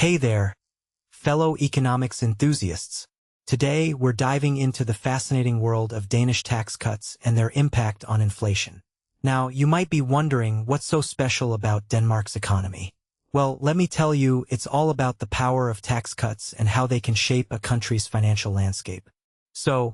Hey there, fellow economics enthusiasts. Today, we're diving into the fascinating world of Danish tax cuts and their impact on inflation. Now, you might be wondering what's so special about Denmark's economy. Well, let me tell you, it's all about the power of tax cuts and how they can shape a country's financial landscape. So,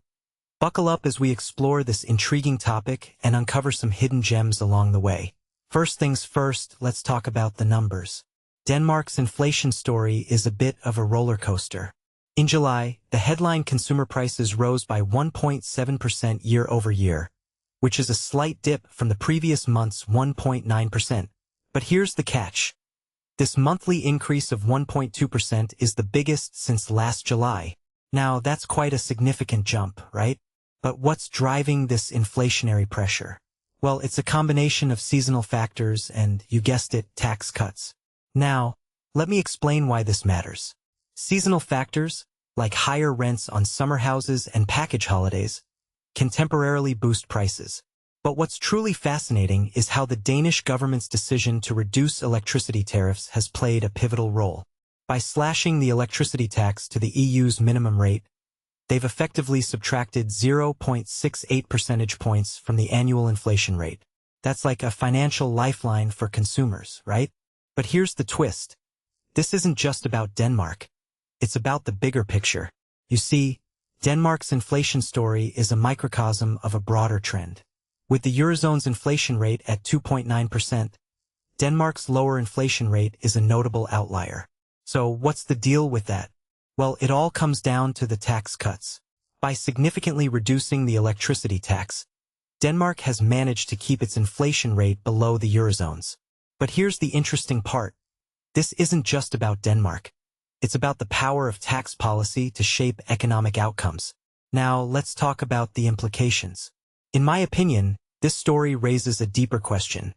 buckle up as we explore this intriguing topic and uncover some hidden gems along the way. First things first, let's talk about the numbers. Denmark's inflation story is a bit of a roller coaster. In July, the headline consumer prices rose by 1.7% year-over-year, which is a slight dip from the previous month's 1.9%. But here's the catch. This monthly increase of 1.2% is the biggest since last July. Now, that's quite a significant jump, right? But what's driving this inflationary pressure? Well, it's a combination of seasonal factors and, you guessed it, tax cuts. Now, let me explain why this matters. Seasonal factors, like higher rents on summer houses and package holidays, can temporarily boost prices. But what's truly fascinating is how the Danish government's decision to reduce electricity tariffs has played a pivotal role. By slashing the electricity tax to the EU's minimum rate, they've effectively subtracted 0.68 percentage points from the annual inflation rate. That's like a financial lifeline for consumers, right? But here's the twist. This isn't just about Denmark. It's about the bigger picture. You see, Denmark's inflation story is a microcosm of a broader trend. With the Eurozone's inflation rate at 2.9%, Denmark's lower inflation rate is a notable outlier. So what's the deal with that? Well, it all comes down to the tax cuts. By significantly reducing the electricity tax, Denmark has managed to keep its inflation rate below the Eurozone's. But here's the interesting part. This isn't just about Denmark. It's about the power of tax policy to shape economic outcomes. Now, let's talk about the implications. In my opinion, this story raises a deeper question.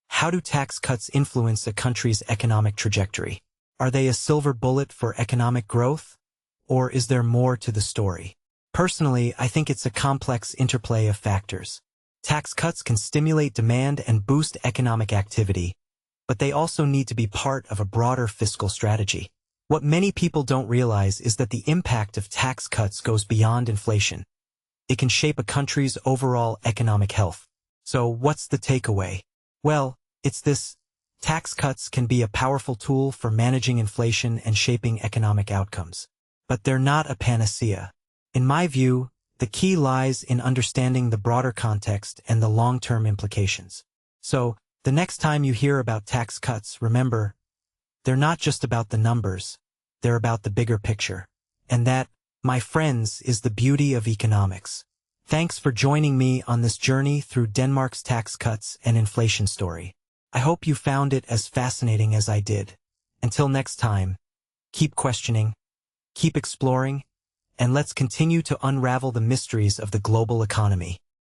How do tax cuts influence a country's economic trajectory? Are they a silver bullet for economic growth? Or is there more to the story? Personally, I think it's a complex interplay of factors. Tax cuts can stimulate demand and boost economic activity, but they also need to be part of a broader fiscal strategy. What many people don't realize is that the impact of tax cuts goes beyond inflation. It can shape a country's overall economic health. So what's the takeaway? Well, it's this. Tax cuts can be a powerful tool for managing inflation and shaping economic outcomes. But they're not a panacea. In my view, the key lies in understanding the broader context and the long-term implications. So, the next time you hear about tax cuts, remember, they're not just about the numbers, they're about the bigger picture. And that, my friends, is the beauty of economics. Thanks for joining me on this journey through Denmark's tax cuts and inflation story. I hope you found it as fascinating as I did. Until next time, keep questioning, keep exploring, and let's continue to unravel the mysteries of the global economy.